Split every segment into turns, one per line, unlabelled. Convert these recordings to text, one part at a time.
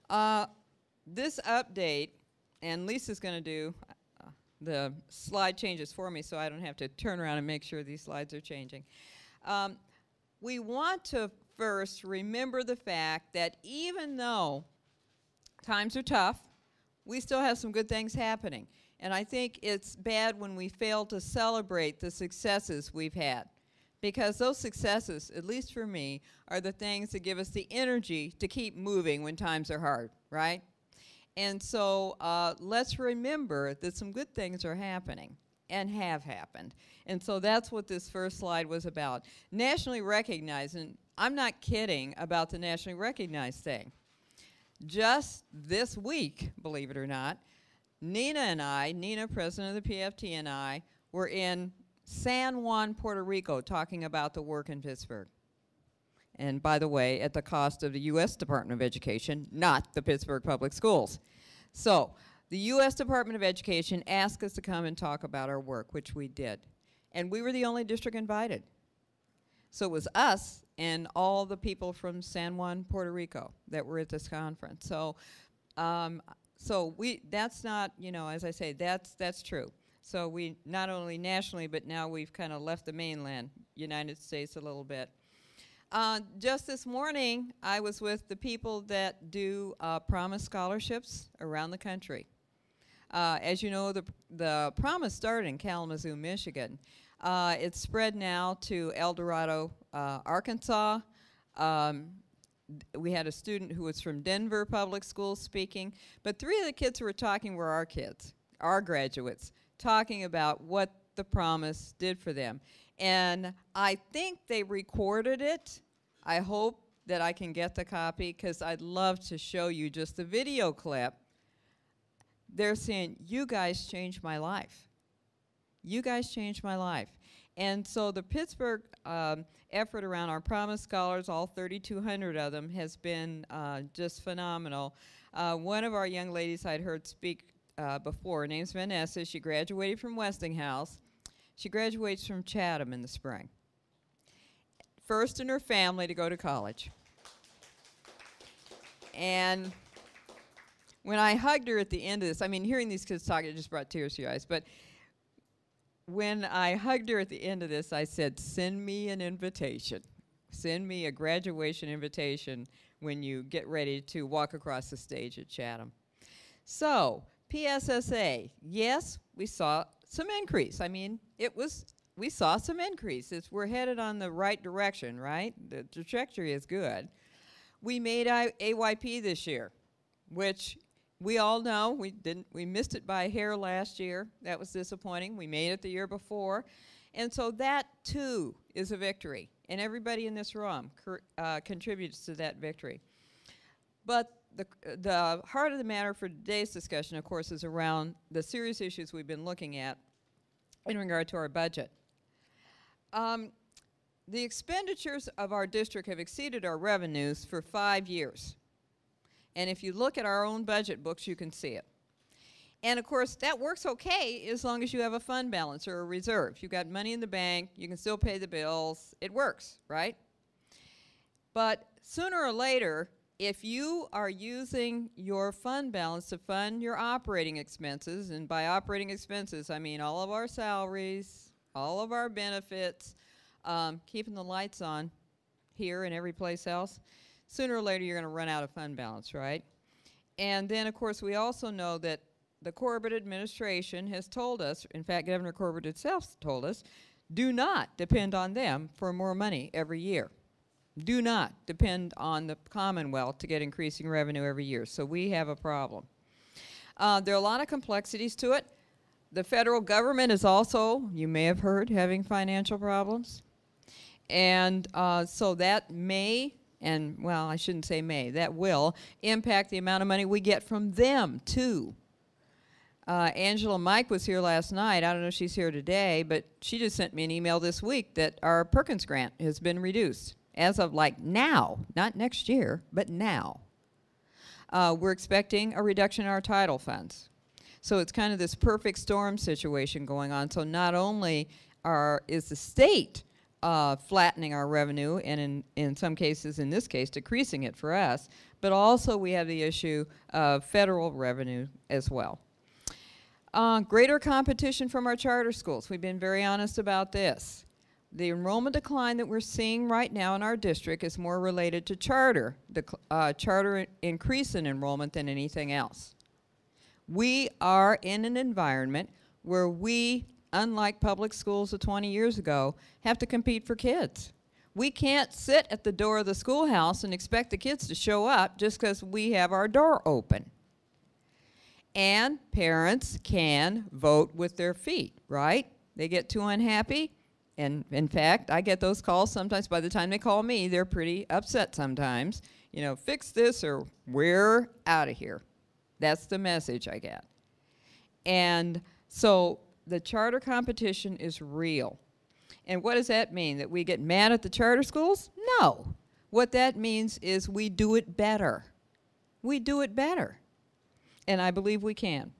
This update, and Lisa's going to do the slide changes for me so I don't have to turn around and make sure these slides are changing. We want to first remember the fact that even though times are tough, we still have some good things happening. And I think it's bad when we fail to celebrate the successes we've had. Because those successes, at least for me, are the things that give us the energy to keep moving when times are hard, right? And so let's remember that some good things are happening and have happened. And so that's what this first slide was about. Nationally recognized, and I'm not kidding about the nationally recognized thing. Just this week, believe it or not, Nina, president of the PFT, and I were in San Juan, Puerto Rico, talking about the work in Pittsburgh. And by the way, at the cost of the U.S. Department of Education, not the Pittsburgh Public Schools. So the U.S. Department of Education asked us to come and talk about our work, which we did. And we were the only district invited. So it was us and all the people from San Juan, Puerto Rico that were at this conference. So, that's not, you know, as I say, that's true. So we not only nationally, but now we've kind of left the mainland, United States, a little bit. Just this morning, I was with the people that do Promise scholarships around the country. As you know, the Promise started in Kalamazoo, Michigan. It's spread now to El Dorado, Arkansas. We had a student who was from Denver Public Schools speaking, but 3 of the kids who were talking were our kids, our graduates, talking about what the Promise did for them. And I think they recorded it. I hope that I can get the copy because I'd love to show you just the video clip. They're saying, you guys changed my life. You guys changed my life. And so the Pittsburgh effort around our Promise Scholars, all 3,200 of them, has been just phenomenal. One of our young ladies I'd heard speak before, her name's Vanessa. She graduated from Westinghouse. She graduates from Chatham in the spring. First in her family to go to college. And when I hugged her at the end of this, I mean, hearing these kids talk, it just brought tears to your eyes, but when I hugged her at the end of this, I said, send me an invitation. Send me a graduation invitation when you get ready to walk across the stage at Chatham. So, PSSA, yes, we saw some increase. I mean, we saw some increase. We're headed on the right direction, right? The trajectory is good. We made AYP this year, which we all know we missed it by a hair last year. That was disappointing. We made it the year before. And so that too is a victory. And everybody in this room contributes to that victory. But the heart of the matter for today's discussion, of course, is around the serious issues we've been looking at in regard to our budget. The expenditures of our district have exceeded our revenues for 5 years. And if you look at our own budget books, you can see it. And of course, that works okay as long as you have a fund balance or a reserve. You've got money in the bank, you can still pay the bills, it works, right? But sooner or later, if you are using your fund balance to fund your operating expenses, and by operating expenses, I mean all of our salaries, all of our benefits, keeping the lights on here and every place else, sooner or later you're going to run out of fund balance, right? And then, of course, we also know that the Corbett administration has told us, in fact, Governor Corbett himself told us, do not depend on them for more money every year. Do not depend on the Commonwealth to get increasing revenue every year. So we have a problem. There are a lot of complexities to it. The federal government is also, you may have heard, having financial problems. And so that may, and well, I shouldn't say may, that will impact the amount of money we get from them too. Angela Mike was here last night. I don't know if she's here today, but she just sent me an email this week that our Perkins grant has been reduced as of like now, not next year, but now. We're expecting a reduction in our title funds. So it's kind of this perfect storm situation going on. So not only is the state flattening our revenue and in some cases, in this case, decreasing it for us. But also we have the issue of federal revenue as well. Greater competition from our charter schools. We've been very honest about this. The enrollment decline that we're seeing right now in our district is more related to charter increase in enrollment than anything else. We are in an environment where we, unlike public schools of 20 years ago, have to compete for kids. We can't sit at the door of the schoolhouse and expect the kids to show up just because we have our door open. And parents can vote with their feet, right? They get too unhappy. And in fact, I get those calls sometimes. By the time they call me, they're pretty upset sometimes. You know, fix this or we're out of here. That's the message I get. And so the charter competition is real. And what does that mean? That we get mad at the charter schools? No. What that means is we do it better. We do it better. And I believe we can.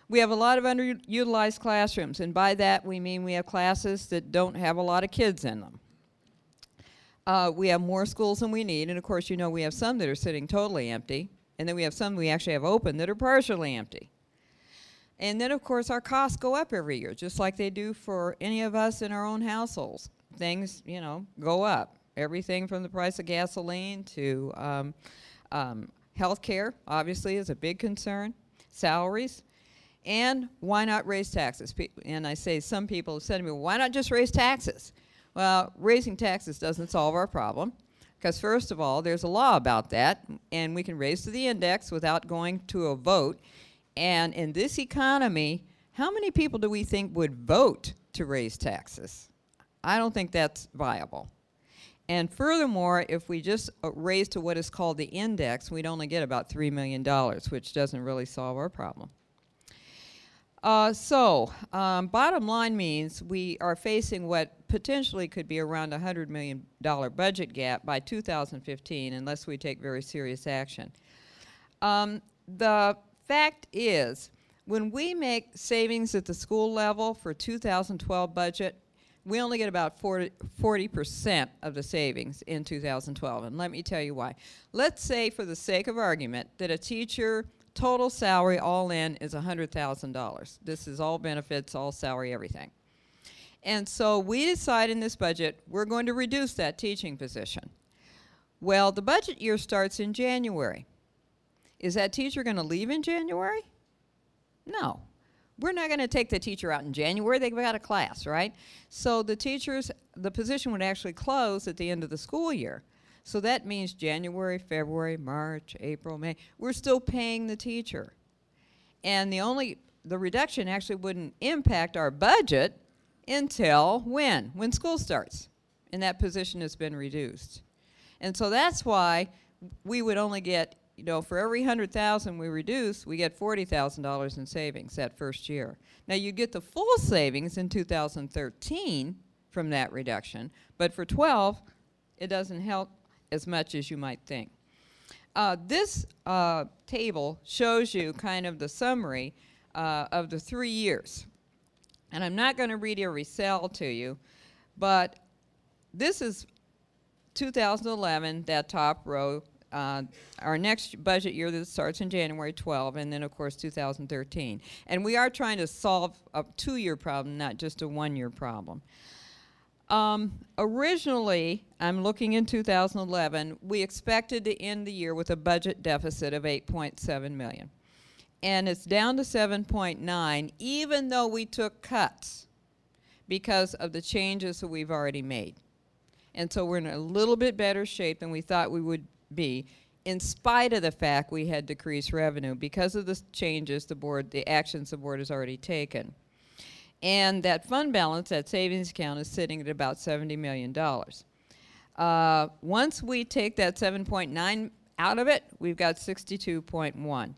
We have a lot of underutilized classrooms, and by that we mean we have classes that don't have a lot of kids in them. We have more schools than we need, and of course you know we have some that are sitting totally empty, and then we have some we actually have open that are partially empty. And then of course our costs go up every year, just like they do for any of us in our own households. Things, you know, go up. Everything from the price of gasoline to health care, obviously, is a big concern. Salaries. And why not raise taxes? And I say some people have said to me, well, why not just raise taxes? Well, raising taxes doesn't solve our problem because first of all, there's a law about that and we can raise to the index without going to a vote. And in this economy, how many people do we think would vote to raise taxes? I don't think that's viable. And furthermore, if we just raise to what is called the index, we'd only get about $3 million, which doesn't really solve our problem. Bottom line means we are facing what potentially could be around a $100 million budget gap by 2015 unless we take very serious action. The fact is, when we make savings at the school level for 2012 budget, we only get about 40% of the savings in 2012. And let me tell you why. Let's say, for the sake of argument, that a teacher total salary all in is $100,000. This is all benefits, all salary, everything. And so we decide in this budget we're going to reduce that teaching position. Well, the budget year starts in January. Is that teacher going to leave in January? No. We're not going to take the teacher out in January. They've got a class, right? So the position would actually close at the end of the school year. So that means January, February, March, April, May. We're still paying the teacher. And the reduction actually wouldn't impact our budget until when? When school starts. And that position has been reduced. And so that's why we would only get, you know, for every $100,000 we reduce, we get $40,000 in savings that first year. Now you get the full savings in 2013 from that reduction, but for 12, it doesn't help as much as you might think. This table shows you kind of the summary of the 3 years. And I'm not going to read every cell to you, but this is 2011, that top row, our next budget year that starts in January 12, and then of course 2013. And we are trying to solve a 2-year problem, not just a 1-year problem. Originally, I'm looking in 2011, we expected to end the year with a budget deficit of $8.7 million. And it's down to 7.9, even though we took cuts because of the changes that we've already made. And so we're in a little bit better shape than we thought we would be, in spite of the fact we had decreased revenue because of the changes the actions the board has already taken. And that fund balance, that savings account, is sitting at about $70 million. Once we take that 7.9 out of it, we've got 62.1.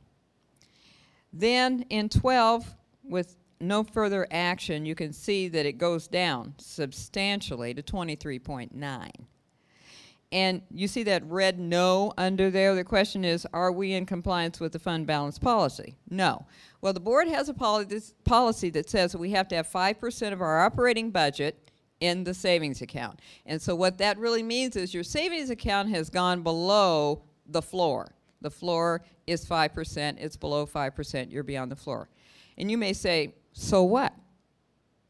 Then in 12, with no further action, you can see that it goes down substantially to 23.9. And you see that red no under there? The question is, are we in compliance with the fund balance policy? No. Well, the board has a policy that says that we have to have 5% of our operating budget in the savings account. And so what that really means is your savings account has gone below the floor. The floor is 5%. It's below 5%. You're beyond the floor. And you may say, so what?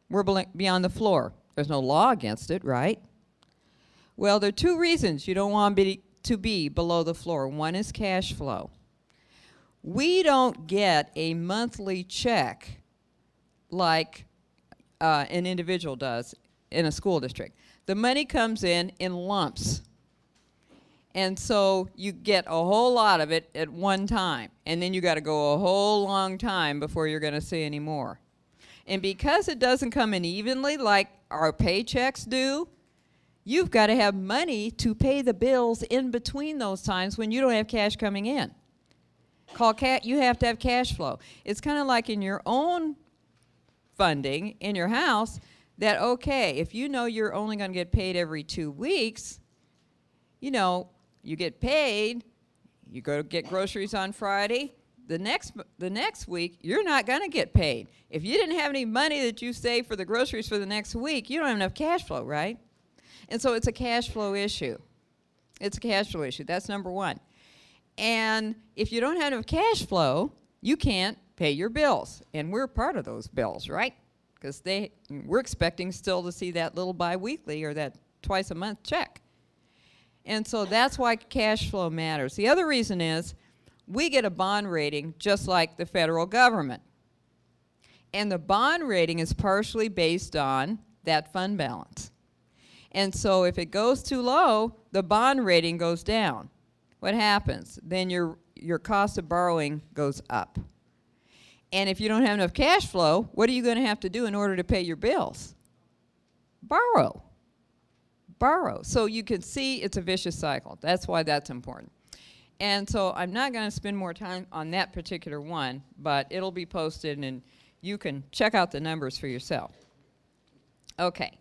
We're beyond the floor. There's no law against it, right? Well, there are two reasons you don't want to be below the floor. One is cash flow. We don't get a monthly check like an individual does in a school district. The money comes in lumps. And so you get a whole lot of it at one time. And then you got to go a whole long time before you're going to see any more. And because it doesn't come in evenly like our paychecks do, you've got to have money to pay the bills in between those times when you don't have cash coming in. You have to have cash flow. It's kind of like in your own funding in your house that, okay, if you know you're only going to get paid every 2 weeks, you know, you get paid, you go to get groceries on Friday, the next week, you're not going to get paid. If you didn't have any money that you saved for the groceries for the next week, you don't have enough cash flow, right? And so it's a cash flow issue. It's a cash flow issue. That's number one. And if you don't have enough cash flow, you can't pay your bills. And we're part of those bills, right? Because we're expecting still to see that little biweekly or that twice a month check. And so that's why cash flow matters. The other reason is we get a bond rating just like the federal government. And the bond rating is partially based on that fund balance. And so if it goes too low, the bond rating goes down. What happens? Then your cost of borrowing goes up. And if you don't have enough cash flow, what are you going to have to do in order to pay your bills? Borrow. Borrow. So you can see it's a vicious cycle. That's why that's important. And so I'm not going to spend more time on that particular one, but it'll be posted and you can check out the numbers for yourself. Okay.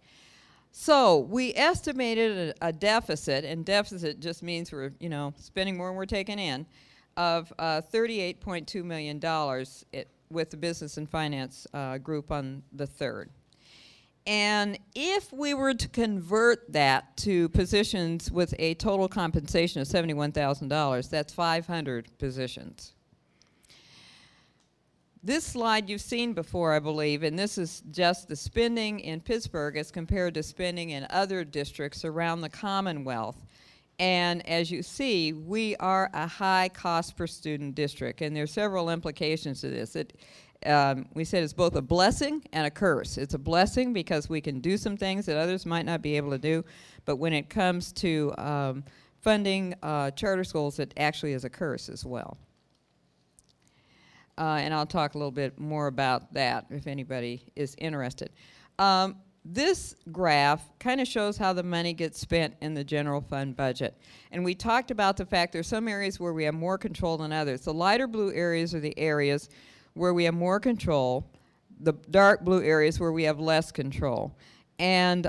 So we estimated a deficit, and deficit just means we're, spending more than we're taking in, of $38.2 million with the Business and Finance group on the 3rd. And if we were to convert that to positions with a total compensation of $71,000, that's 500 positions. This slide you've seen before, I believe, and this is just the spending in Pittsburgh as compared to spending in other districts around the Commonwealth. And as you see, we are a high cost per student district, and there are several implications to this. We said it's both a blessing and a curse. It's a blessing because we can do some things that others might not be able to do, but when it comes to funding charter schools, it actually is a curse as well. And I'll talk a little bit more about that if anybody is interested. This graph kind of shows how the money gets spent in the general fund budget. And we talked about the fact there's some areas where we have more control than others. The lighter blue areas are the areas where we have more control, the dark blue areas where we have less control. And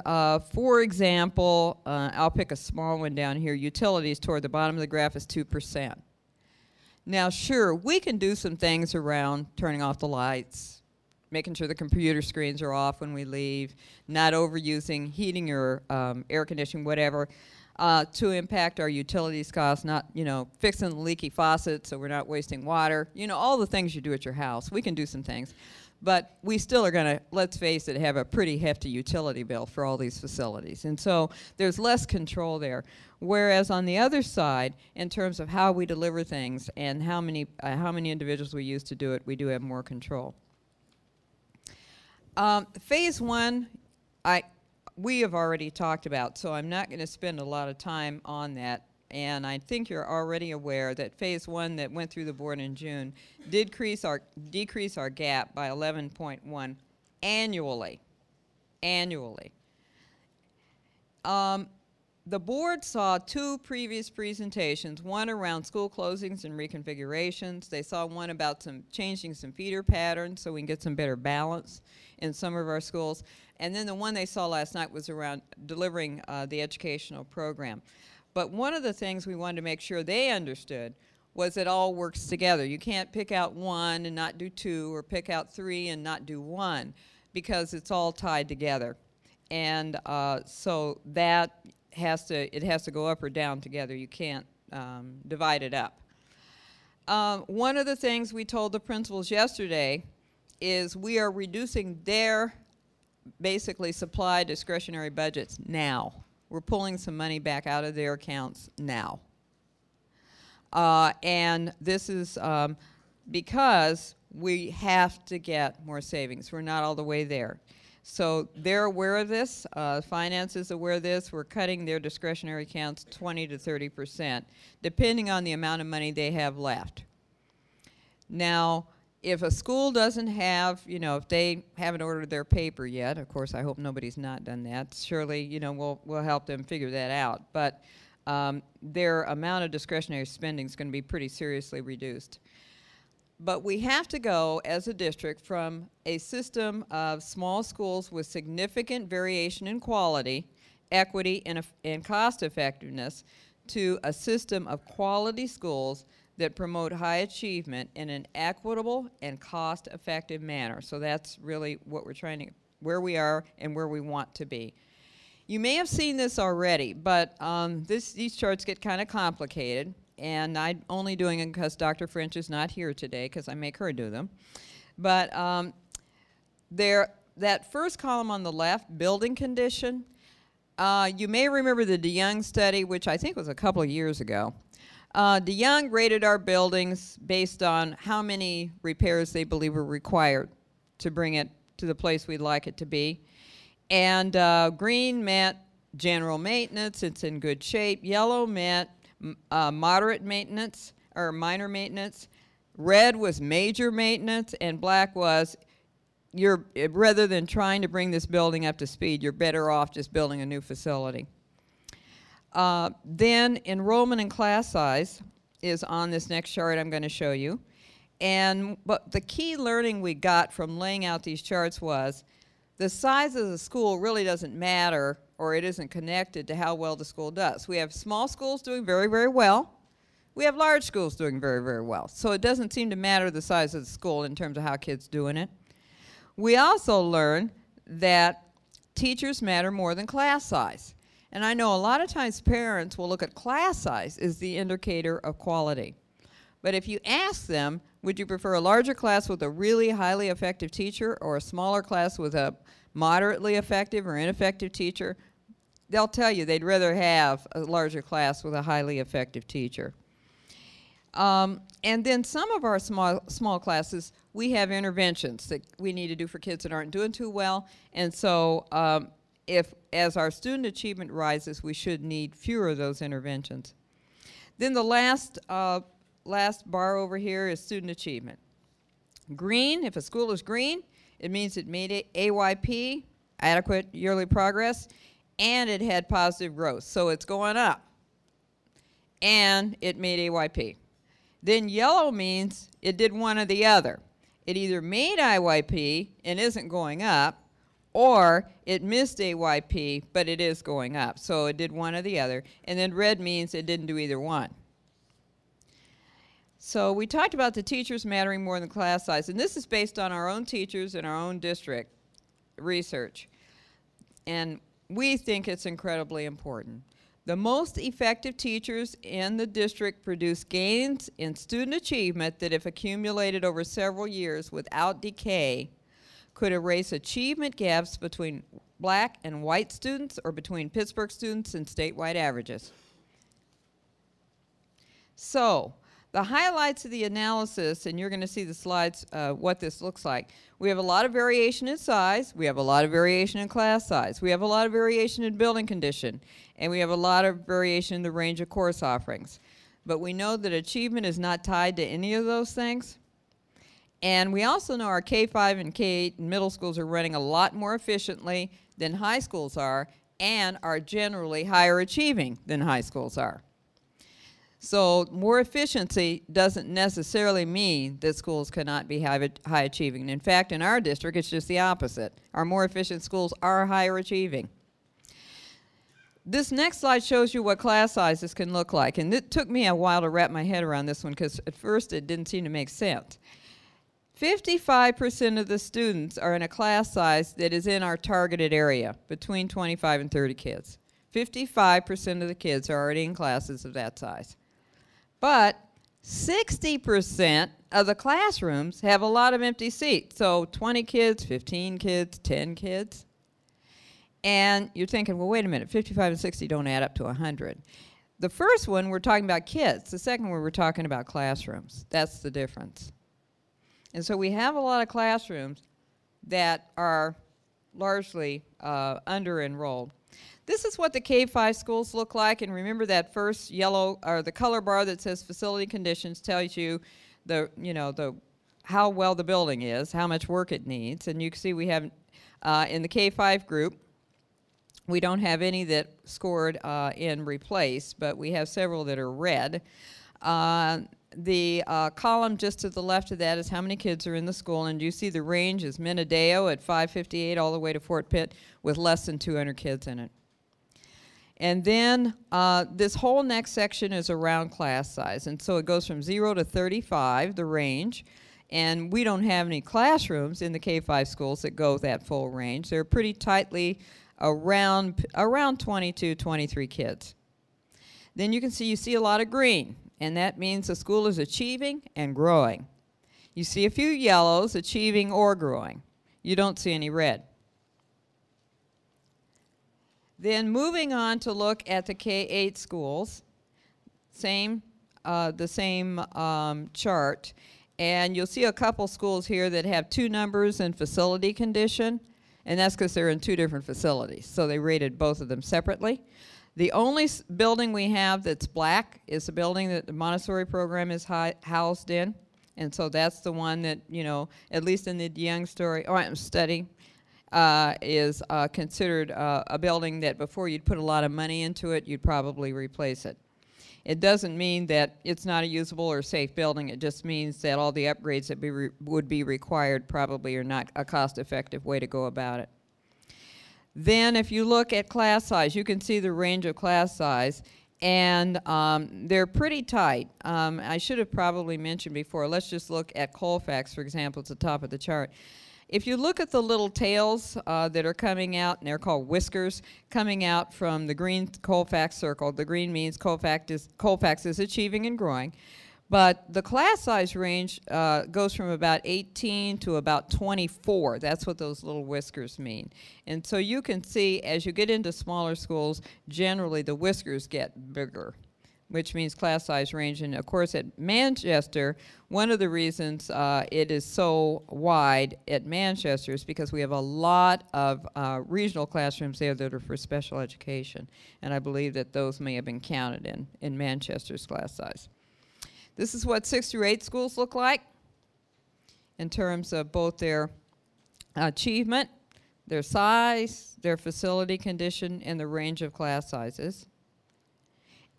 for example, I'll pick a small one down here. Utilities toward the bottom of the graph is 2%. Now, sure, we can do some things around turning off the lights, making sure the computer screens are off when we leave, not overusing heating or air conditioning, whatever, to impact our utilities costs, not, fixing the leaky faucets so we're not wasting water. All the things you do at your house. We can do some things. But we still are going to, let's face it, have a pretty hefty utility bill for all these facilities. And so there's less control there. Whereas on the other side, in terms of how we deliver things and how many individuals we use to do it, we do have more control. Phase 1, we have already talked about, so I'm not going to spend a lot of time on that. And I think you're already aware that Phase 1 that went through the board in June did decrease our gap by 11.1 annually. The board saw 2 previous presentations, one around school closings and reconfigurations. They saw one about changing some feeder patterns so we can get some better balance in some of our schools. And then the one they saw last night was around delivering the educational program. But one of the things we wanted to make sure they understood was it all works together. You can't pick out 1 and not do 2, or pick out 3 and not do 1, because it's all tied together. And so that it has to go up or down together. You can't divide it up. One of the things we told the principals yesterday is we are reducing their basically supply discretionary budgets now. We're pulling some money back out of their accounts now. And this is because we have to get more savings. We're not all the way there. So they're aware of this. Finance is aware of this. We're cutting their discretionary accounts 20 to 30%, depending on the amount of money they have left. Now, if a school doesn't have, you know, if they haven't ordered their paper yet, of course, I hope nobody's not done that. Surely, you know, we'll help them figure that out. But their amount of discretionary spending is going to be pretty seriously reduced. But we have to go, as a district, from a system of small schools with significant variation in quality, equity, and cost effectiveness to a system of quality schools that promote high achievement in an equitable and cost-effective manner. So that's really what we're trying to, where we are and where we want to be. You may have seen this already, but these charts get kind of complicated, and I'm only doing it because Dr. French is not here today, because I make her do them. But that first column on the left, building condition, you may remember the DeYoung study, which I think was a couple of years ago. DeYoung rated our buildings based on how many repairs they believe were required to bring it to the place we'd like it to be. And green meant general maintenance, it's in good shape. Yellow meant moderate maintenance or minor maintenance. Red was major maintenance, and black was rather than trying to bring this building up to speed, you're better off just building a new facility. Then enrollment and class size is on this next chart I'm going to show you. But the key learning we got from laying out these charts was the size of the school really doesn't matter, or it isn't connected to how well the school does. We have small schools doing very, very well. We have large schools doing very, very well. So it doesn't seem to matter the size of the school in terms of how kids doing it. We also learned that teachers matter more than class size. And I know a lot of times parents will look at class size as the indicator of quality. But if you ask them, would you prefer a larger class with a really highly effective teacher or a smaller class with a moderately effective or ineffective teacher, they'll tell you they'd rather have a larger class with a highly effective teacher. And then some of our small classes, we have interventions that we need to do for kids that aren't doing too well. And so as our student achievement rises, we should need fewer of those interventions. Then the last bar over here is student achievement. Green, if a school is green, it means it made AYP, adequate yearly progress, and it had positive growth. So it's going up, and it made AYP. Then yellow means it did one or the other. It either made AYP and isn't going up, or it missed AYP, but it is going up. So it did one or the other. And then red means it didn't do either one. So we talked about the teachers mattering more than class size, and this is based on our own teachers in our own district research. And we think it's incredibly important. The most effective teachers in the district produce gains in student achievement that, if accumulated over several years without decay, could erase achievement gaps between black and white students or between Pittsburgh students and statewide averages. So the highlights of the analysis, and you're going to see the slides, what this looks like. We have a lot of variation in size. We have a lot of variation in class size. We have a lot of variation in building condition. And we have a lot of variation in the range of course offerings. But we know that achievement is not tied to any of those things. And we also know our K-5 and K-8 middle schools are running a lot more efficiently than high schools are, and are generally higher achieving than high schools are. So more efficiency doesn't necessarily mean that schools cannot be high achieving. In fact, in our district, it's just the opposite. Our more efficient schools are higher achieving. This next slide shows you what class sizes can look like. And it took me a while to wrap my head around this one, because at first it didn't seem to make sense. 55% of the students are in a class size that is in our targeted area, between 25 and 30 kids. 55% of the kids are already in classes of that size. But 60% of the classrooms have a lot of empty seats. So 20 kids, 15 kids, 10 kids. And you're thinking, well, wait a minute, 55 and 60 don't add up to 100. The first one, we're talking about kids. The second one, we're talking about classrooms. That's the difference. And so we have a lot of classrooms that are largely under-enrolled. This is what the K-5 schools look like, and remember that first yellow, or the color bar that says facility conditions tells you how well the building is, how much work it needs. And you can see we have, in the K-5 group, we don't have any that scored in replace, but we have several that are red. The column just to the left of that is how many kids are in the school, and you see the range is Minadeo at 558 all the way to Fort Pitt with less than 200 kids in it. And then this whole next section is around class size, and so it goes from 0 to 35, the range, and we don't have any classrooms in the K-5 schools that go that full range. They're pretty tightly around 22, 23 kids. Then you see a lot of green, and that means the school is achieving and growing. You see a few yellows, achieving or growing. You don't see any red. Then moving on to look at the K-8 schools, the same chart, and you'll see a couple schools here that have two numbers in facility condition, and that's because they're in two different facilities, so they rated both of them separately. The only building we have that's black is the building that the Montessori program is housed in, and so that's the one that, at least in the Young study, is considered a building that before you'd put a lot of money into it, you'd probably replace it. It doesn't mean that it's not a usable or safe building. It just means that all the upgrades that would be required probably are not a cost-effective way to go about it. Then if you look at class size, you can see the range of class size, and they're pretty tight. I should have probably mentioned before, let's just look at Colfax, for example, at the top of the chart. If you look at the little tails that are coming out, and they're called whiskers, coming out from the green Colfax circle, the green means Colfax is achieving and growing. But the class size range goes from about 18 to about 24. That's what those little whiskers mean. And so you can see as you get into smaller schools, generally the whiskers get bigger, which means class size range. And of course at Manchester, one of the reasons it is so wide at Manchester is because we have a lot of regional classrooms there that are for special education. And I believe that those may have been counted in Manchester's class size. This is what 6 through 8 schools look like in terms of both their achievement, their size, their facility condition, and the range of class sizes.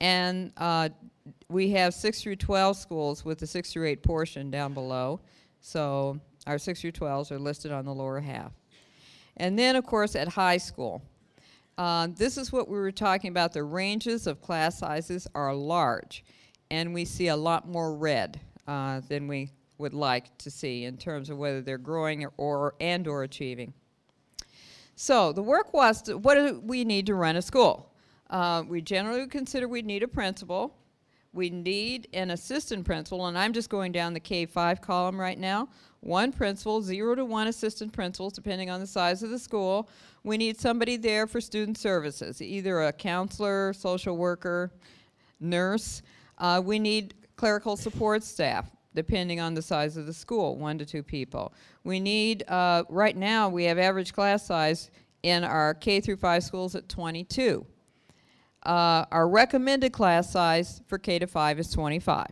And we have 6 through 12 schools with the 6 through 8 portion down below. So our 6 through 12s are listed on the lower half. And then, of course, at high school. This is what we were talking about. The ranges of class sizes are large. And we see a lot more red than we would like to see in terms of whether they're growing or achieving. So the work was, what do we need to run a school? We generally consider we need a principal. We need an assistant principal, and I'm just going down the K-5 column right now. 1 principal, 0 to 1 assistant principals, depending on the size of the school. We need somebody there for student services, either a counselor, social worker, nurse. We need clerical support staff, depending on the size of the school, 1 to 2 people. We need, right now, we have average class size in our K through 5 schools at 22. Our recommended class size for K to 5 is 25.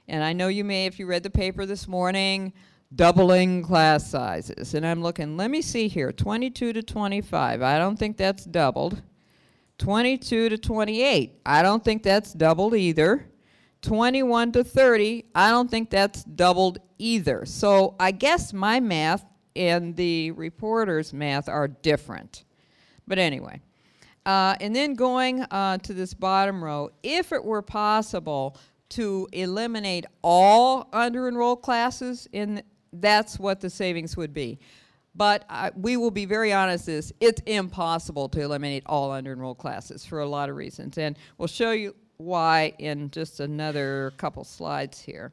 And I know you may, if you read the paper this morning, doubling class sizes. And I'm looking, let me see here, 22 to 25. I don't think that's doubled. 22 to 28, I don't think that's doubled either. 21 to 30, I don't think that's doubled either. So I guess my math and the reporter's math are different. But anyway, and then going to this bottom row, if it were possible to eliminate all under-enrolled classes in that's what the savings would be. But we will be very honest, it's impossible to eliminate all under-enrolled classes for a lot of reasons. And we'll show you why in just another couple slides here.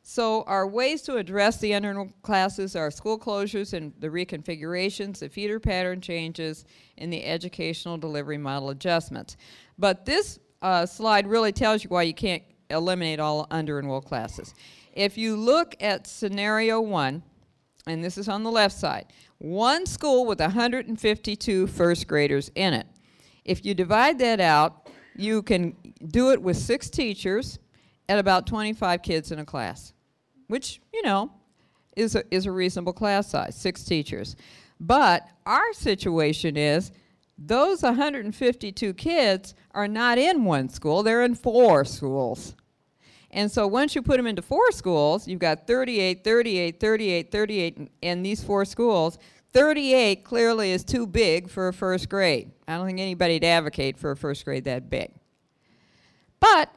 So our ways to address the under-enrolled classes are school closures and the reconfigurations, the feeder pattern changes, and the educational delivery model adjustments. But this slide really tells you why you can't eliminate all under-enrolled classes. If you look at scenario 1, and this is on the left side, one school with 152 first graders in it. If you divide that out, you can do it with 6 teachers at about 25 kids in a class, which, you know, is a reasonable class size, 6 teachers. But our situation is those 152 kids are not in one school, they're in 4 schools. And so once you put them into 4 schools, you've got 38, 38, 38, 38 in these 4 schools. 38 clearly is too big for a first grade. I don't think anybody'd advocate for a first grade that big. But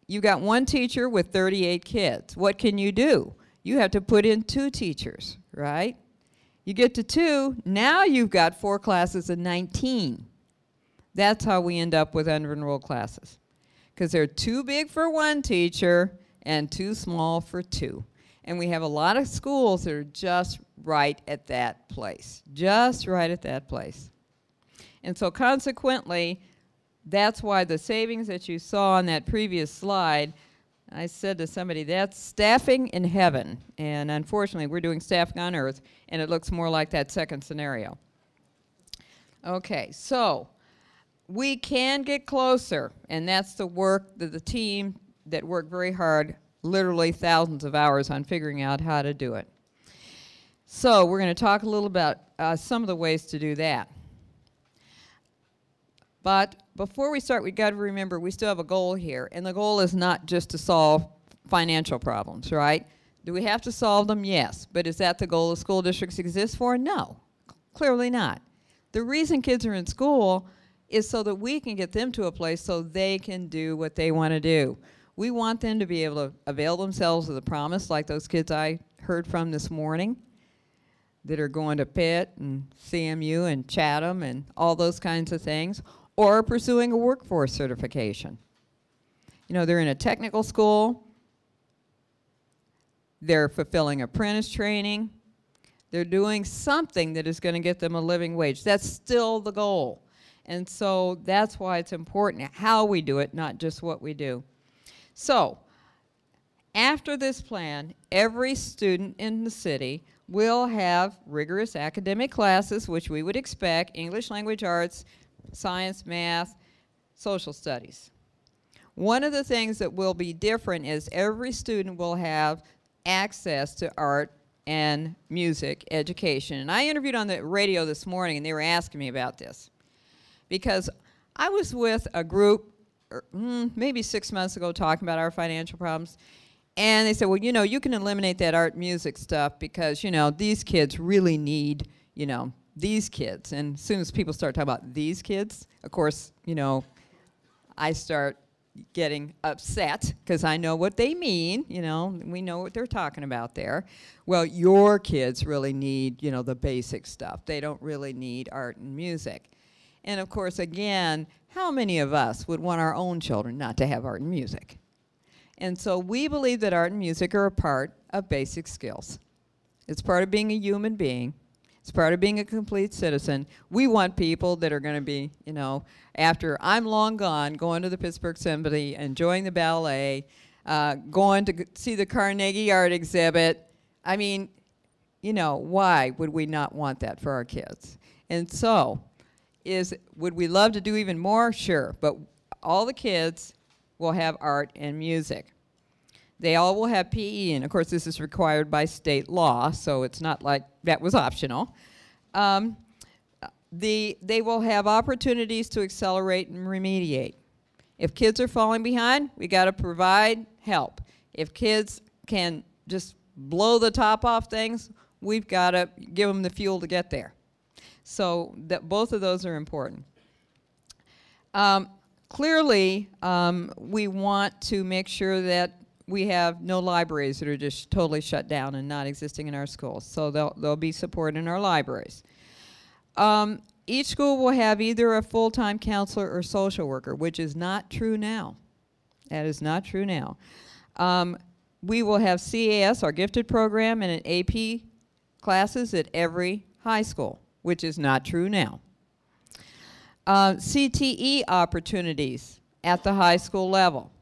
you got one teacher with 38 kids. What can you do? You have to put in 2 teachers, right? You get to 2, now you've got 4 classes of 19. That's how we end up with under-enrolled classes, because they're too big for one teacher and too small for 2. And we have a lot of schools that are just right at that place, just right at that place. And so consequently, that's why the savings that you saw on that previous slide, I said to somebody, that's staffing in heaven. And unfortunately, we're doing staffing on earth, and it looks more like that second scenario. Okay, so we can get closer, and that's the work that the team that worked very hard, literally thousands of hours on figuring out how to do it. So we're going to talk a little about some of the ways to do that. But before we start, we've got to remember we still have a goal here, and the goal is not just to solve financial problems, right? Do we have to solve them? Yes. But is that the goal the school districts exist for? No, clearly not. The reason kids are in school is so that we can get them to a place so they can do what they want to do. We want them to be able to avail themselves of the promise, like those kids I heard from this morning that are going to Pitt and CMU and Chatham and all those kinds of things, or pursuing a workforce certification. You know, they're in a technical school, they're fulfilling apprentice training, they're doing something that is going to get them a living wage. That's still the goal. And so that's why it's important how we do it, not just what we do. So after this plan, every student in the city will have rigorous academic classes, which we would expect, English language arts, science, math, social studies. One of the things that will be different is every student will have access to art and music education. And I interviewed on the radio this morning, and they were asking me about this, because I was with a group maybe 6 months ago talking about our financial problems, and they said, well, you know, you can eliminate that art music stuff because, you know, these kids really need, you know, these kids. And as soon as people start talking about these kids, of course, you know, I start getting upset because I know what they mean. You know, we know what they're talking about there. Well, your kids really need, you know, the basic stuff. They don't really need art and music. And of course, again, how many of us would want our own children not to have art and music? And so we believe that art and music are a part of basic skills. It's part of being a human being. It's part of being a complete citizen. We want people that are going to be, you know, after I'm long gone, going to the Pittsburgh Symphony, enjoying the ballet, going to see the Carnegie Art Exhibit. I mean, you know, why would we not want that for our kids? And so, would we love to do even more? Sure, but all the kids will have art and music. They all will have PE, and of course this is required by state law, so it's not like that was optional. They will have opportunities to accelerate and remediate. If kids are falling behind, we got to provide help. If kids can just blow the top off things, we've got to give them the fuel to get there. So that both of those are important. Clearly, we want to make sure that we have no libraries that are just totally shut down and not existing in our schools. So there'll be support in our libraries. Each school will have either a full-time counselor or social worker, which is not true now. That is not true now. We will have CAS, our gifted program, and an AP classes at every high school, which is not true now. CTE opportunities at the high school level.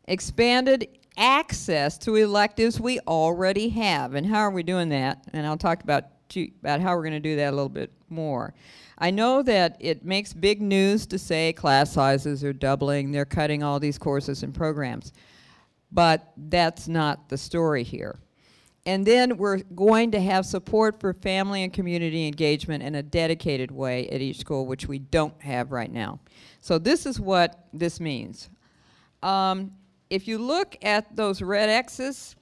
Expanded access to electives we already have. And how are we doing that? And I'll talk about how we're going to do that a little bit more. I know that it makes big news to say class sizes are doubling, they're cutting all these courses and programs. But that's not the story here. And then we're going to have support for family and community engagement in a dedicated way at each school, which we don't have right now. So this is what this means. If you look at those red X's,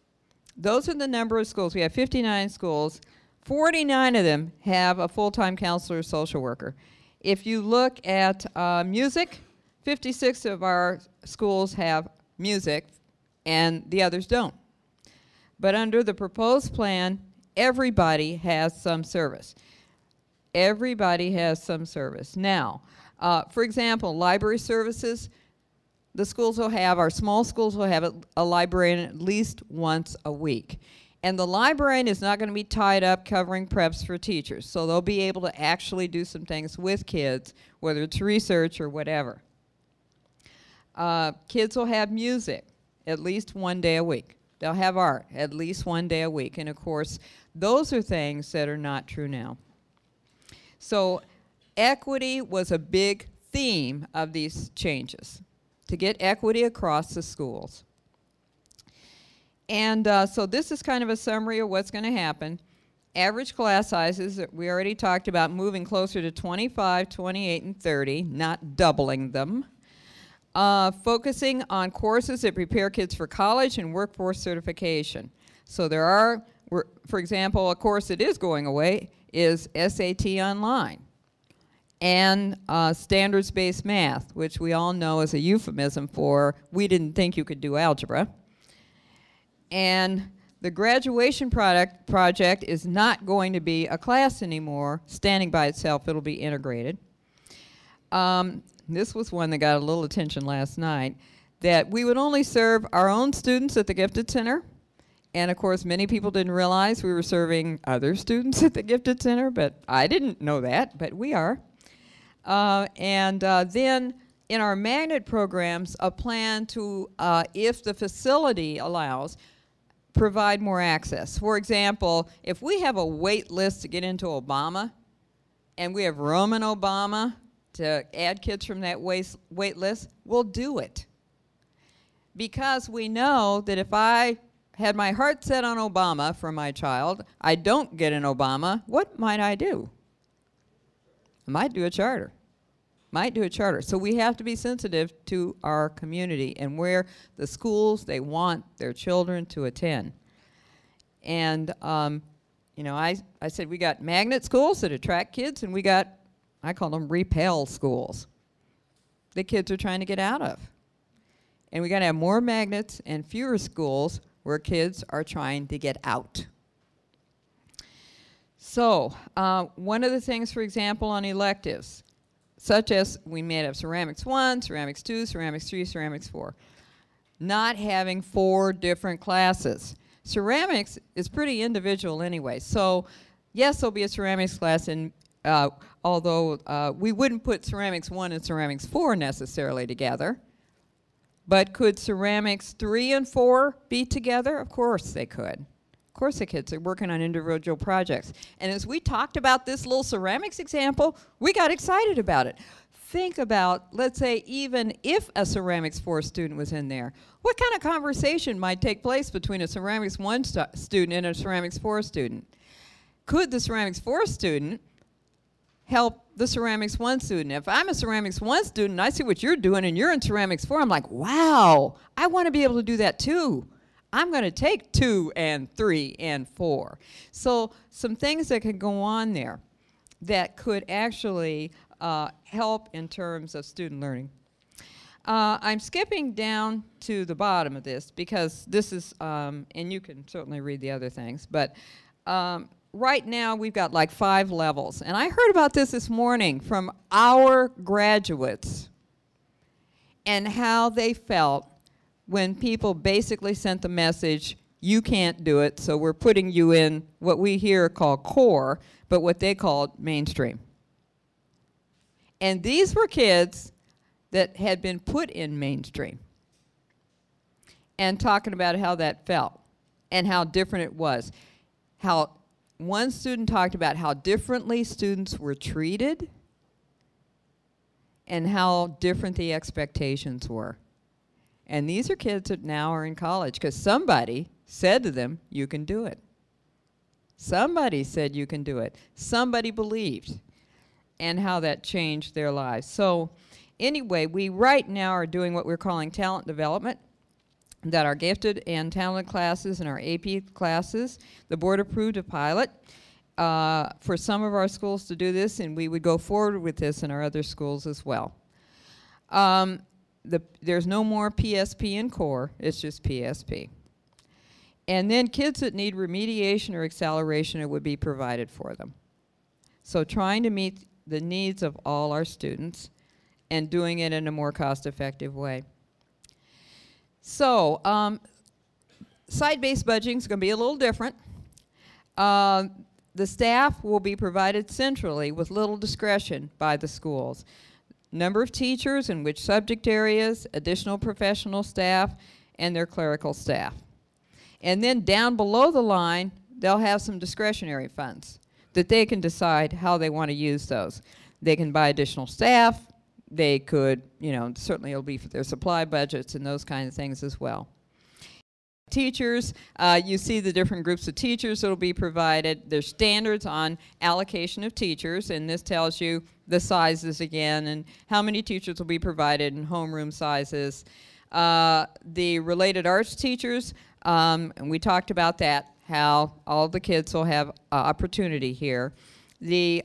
those are the number of schools. We have 59 schools. 49 of them have a full-time counselor or social worker. If you look at music, 56 of our schools have music, and the others don't. But under the proposed plan, everybody has some service. Everybody has some service. Now, for example, library services, the schools will have, our small schools will have a librarian at least once a week. And the librarian is not going to be tied up covering preps for teachers. So they'll be able to actually do some things with kids, whether it's research or whatever. Kids will have music at least one day a week. They'll have art at least one day a week. And of course, those are things that are not true now. So equity was a big theme of these changes, to get equity across the schools. And so this is kind of a summary of what's going to happen. Average class sizes, we already talked about moving closer to 25, 28, and 30, not doubling them. Focusing on courses that prepare kids for college and workforce certification. So there are, for example, a course that is going away is SAT Online. And standards-based math, which we all know is a euphemism for we didn't think you could do algebra. And the graduation project is not going to be a class anymore, standing by itself. It'll be integrated. This was one that got a little attention last night, that we would only serve our own students at the Gifted Center. And of course, many people didn't realize we were serving other students at the Gifted Center, but I didn't know that, but we are. Then in our magnet programs, a plan to, if the facility allows, provide more access. For example, if we have a wait list to get into Obama, and we have Roman Obama to add kids from that wait list, we'll do it. Because we know that if I had my heart set on Obama for my child, I don't get an Obama, what might I do? I might do a charter. Might do a charter. So we have to be sensitive to our community and where the schools they want their children to attend. And, you know, I said we got magnet schools that attract kids, and we got, I call them repel schools, the kids are trying to get out of. And we got to have more magnets and fewer schools where kids are trying to get out. So one of the things, for example, on electives, such as we may have Ceramics 1, Ceramics 2, Ceramics 3, Ceramics 4, not having 4 different classes. Ceramics is pretty individual anyway. So yes, there'll be a ceramics class, and although we wouldn't put Ceramics 1 and Ceramics 4 necessarily together, but could Ceramics 3 and 4 be together? Of course they could. Of course the kids are working on individual projects. And as we talked about this little ceramics example, we got excited about it. Think about, let's say, even if a Ceramics 4 student was in there, what kind of conversation might take place between a Ceramics 1 student and a Ceramics 4 student? Could the Ceramics 4 student help the Ceramics 1 student? If I'm a Ceramics 1 student and I see what you're doing and you're in Ceramics 4, I'm like, wow, I want to be able to do that too. I'm going to take 2 and 3 and 4. So some things that could go on there that could actually help in terms of student learning. I'm skipping down to the bottom of this because this is, and you can certainly read the other things, but right now we've got like 5 levels. And I heard about this morning from our graduates and how they felt when people basically sent the message, you can't do it, so we're putting you in what we here call core, but what they called mainstream. And these were kids that had been put in mainstream and talking about how that felt and how different it was. How one student talked about how differently students were treated and how different the expectations were. And these are kids that now are in college because somebody said to them, you can do it. Somebody said you can do it. Somebody believed, and how that changed their lives. So anyway, we right now are doing what we're calling talent development, that our gifted and talented classes and our AP classes, the board approved a pilot for some of our schools to do this, and we would go forward with this in our other schools as well. There's no more PSP in core, it's just PSP. And then kids that need remediation or acceleration, it would be provided for them. So trying to meet the needs of all our students and doing it in a more cost-effective way. So site-based budgeting is going to be a little different. The staff will be provided centrally with little discretion by the schools. Number of teachers in which subject areas, additional professional staff, and their clerical staff. And then down below the line, they'll have some discretionary funds that they can decide how they want to use those. They can buy additional staff. They could, you know, certainly it'll be for their supply budgets and those kind of things as well. Teachers, you see the different groups of teachers that will be provided. There's standards on allocation of teachers, and this tells you the sizes again and how many teachers will be provided and homeroom sizes. The related arts teachers, and we talked about that, how all the kids will have opportunity here. The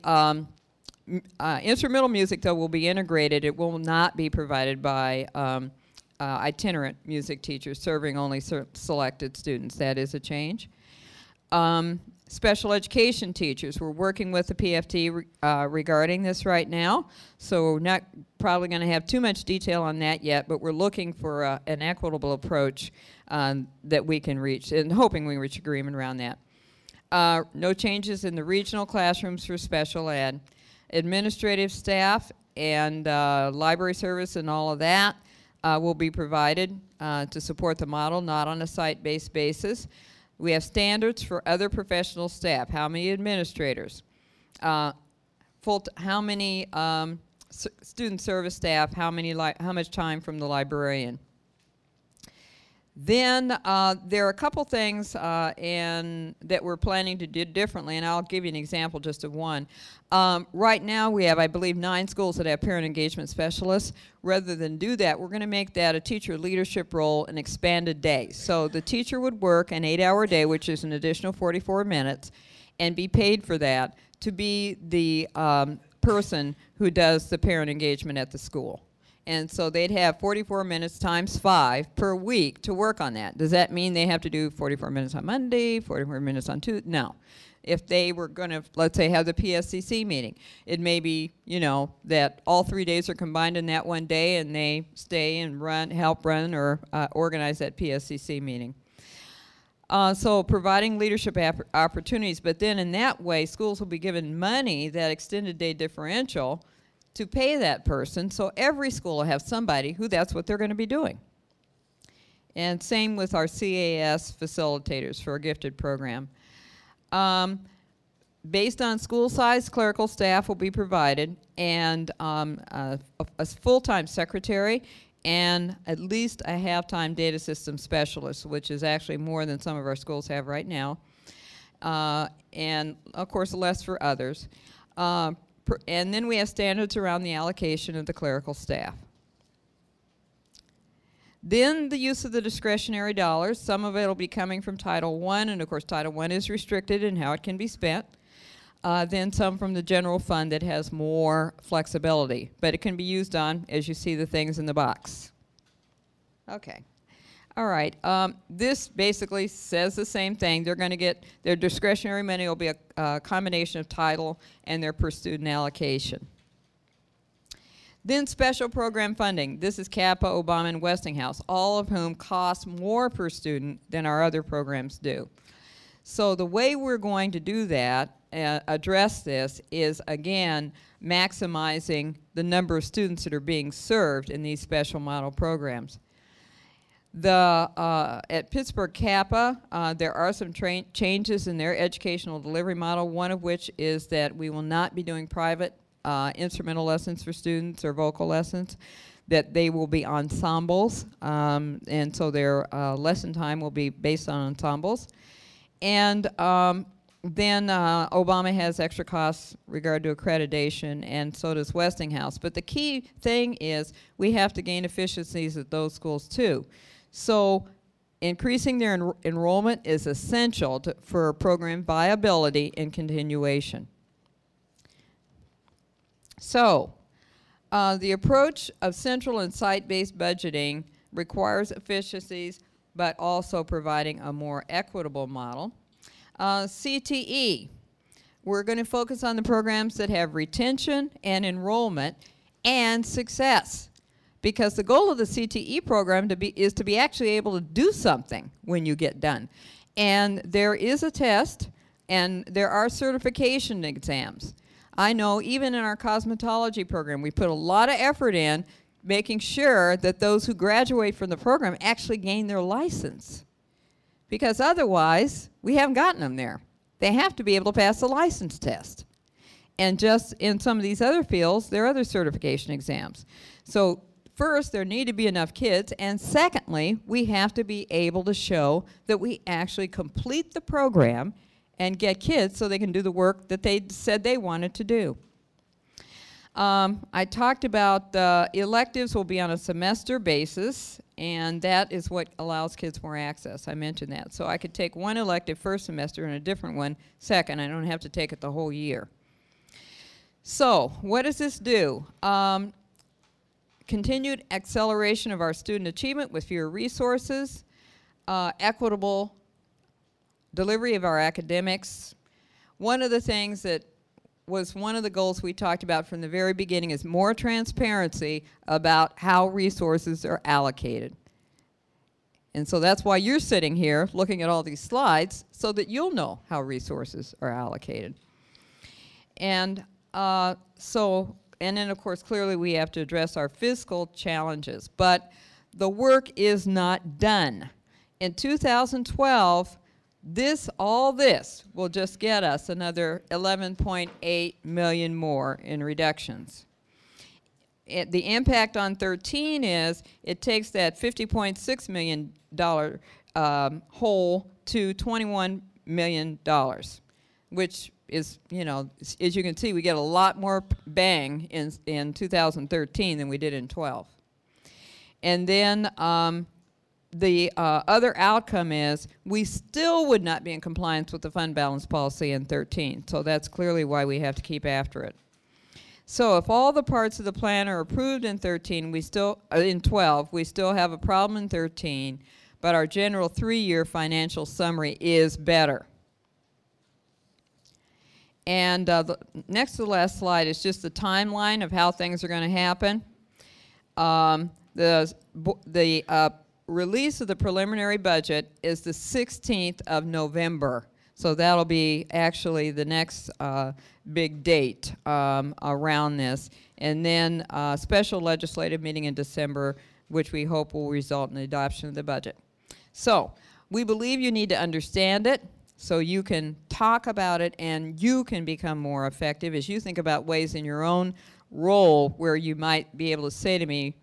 instrumental music, though, will be integrated. It will not be provided by itinerant music teachers serving only selected students. That is a change. Special education teachers, we're working with the PFT regarding this right now, so we're not probably going to have too much detail on that yet, but we're looking for an equitable approach that we can reach, and hoping we reach agreement around that. No changes in the regional classrooms for special ed. Administrative staff and library service and all of that will be provided to support the model, not on a site-based basis. We have standards for other professional staff. How many administrators? How many student service staff? How much time from the librarian? Then there are a couple things that we're planning to do differently, and I'll give you an example just of one. Right now we have, I believe, 9 schools that have parent engagement specialists. Rather than do that, we're going to make that a teacher leadership role, an expanded day. So the teacher would work an 8-hour day, which is an additional 44 minutes, and be paid for that to be the person who does the parent engagement at the school. And so they'd have 44 minutes times 5 per week to work on that. Does that mean they have to do 44 minutes on Monday, 44 minutes on Tuesday? No. If they were going to, let's say, have the PSCC meeting, it may be, you know, that all 3 days are combined in that one day and they stay and help run or organize that PSCC meeting. So providing leadership opportunities, but then in that way, schools will be given money, that extended day differential, to pay that person, so every school will have somebody who that's what they're going to be doing. And same with our CAS facilitators for a gifted program. Based on school size, clerical staff will be provided, and a full-time secretary and at least a half-time data system specialist, which is actually more than some of our schools have right now, and of course less for others. And then we have standards around the allocation of the clerical staff. Then the use of the discretionary dollars. Some of it will be coming from Title I, and of course Title I is restricted in how it can be spent. then some from the general fund that has more flexibility. But it can be used on, as you see the things in the box. Okay. All right. This basically says the same thing. They're going to get their discretionary money will be a combination of title and their per student allocation. Then special program funding. This is CAPA, Obama, and Westinghouse, all of whom cost more per student than our other programs do. So the way we're going to do that, address this, is again maximizing the number of students that are being served in these special model programs. At Pittsburgh CAPA, there are some changes in their educational delivery model, one of which is that we will not be doing private instrumental lessons for students or vocal lessons, that they will be ensembles, and so their lesson time will be based on ensembles. And then Obama has extra costs regard to accreditation, and so does Westinghouse. But the key thing is we have to gain efficiencies at those schools too. So increasing their enrollment is essential for program viability and continuation. So the approach of central and site-based budgeting requires efficiencies, but also providing a more equitable model. CTE, we're going to focus on the programs that have retention and enrollment and success, because the goal of the CTE program is to be actually able to do something when you get done. And there is a test, and there are certification exams. I know even in our cosmetology program, we put a lot of effort in making sure that those who graduate from the program actually gain their license. Because otherwise, we haven't gotten them there. They have to be able to pass the license test. And just in some of these other fields, there are other certification exams. So first, there need to be enough kids, and secondly, we have to be able to show that we actually complete the program and get kids so they can do the work that they said they wanted to do. I talked about the electives will be on a semester basis, and that is what allows kids more access. I mentioned that. So I could take one elective first semester and a different one second. I don't have to take it the whole year. So what does this do? Continued acceleration of our student achievement with fewer resources, equitable delivery of our academics. One of the things that was one of the goals we talked about from the very beginning is more transparency about how resources are allocated. And so that's why you're sitting here looking at all these slides, so that you'll know how resources are allocated. And and then of course clearly we have to address our fiscal challenges, but the work is not done. In 2012, all this will just get us another 11.8 million more in reductions. The impact on 13 is it takes that $50.6 million hole to $21 million, which is, you know, as you can see, we get a lot more bang in 2013 than we did in 12. And then the other outcome is we still would not be in compliance with the fund balance policy in 13. So that's clearly why we have to keep after it. So if all the parts of the plan are approved in 13, in 12, we still have a problem in 13, but our general 3-year financial summary is better. And next to the last slide is just the timeline of how things are going to happen. The release of the preliminary budget is the 16th of November. So that'll be actually the next big date around this. And then a special legislative meeting in December, which we hope will result in the adoption of the budget. So we believe you need to understand it so you can talk about it and you can become more effective as you think about ways in your own role where you might be able to say to me,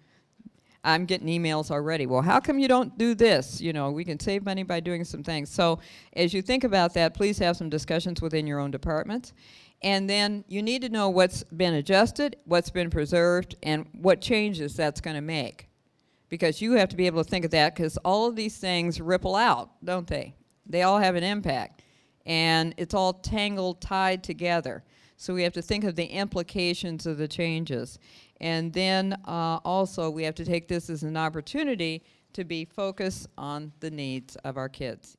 I'm getting emails already. Well, how come you don't do this? You know, we can save money by doing some things. So as you think about that, please have some discussions within your own departments. And then you need to know what's been adjusted, what's been preserved, and what changes that's going to make. Because you have to be able to think of that, because all of these things ripple out, don't they? They all have an impact. and it's all tangled, tied together. So we have to think of the implications of the changes. And then also we have to take this as an opportunity to be focused on the needs of our kids.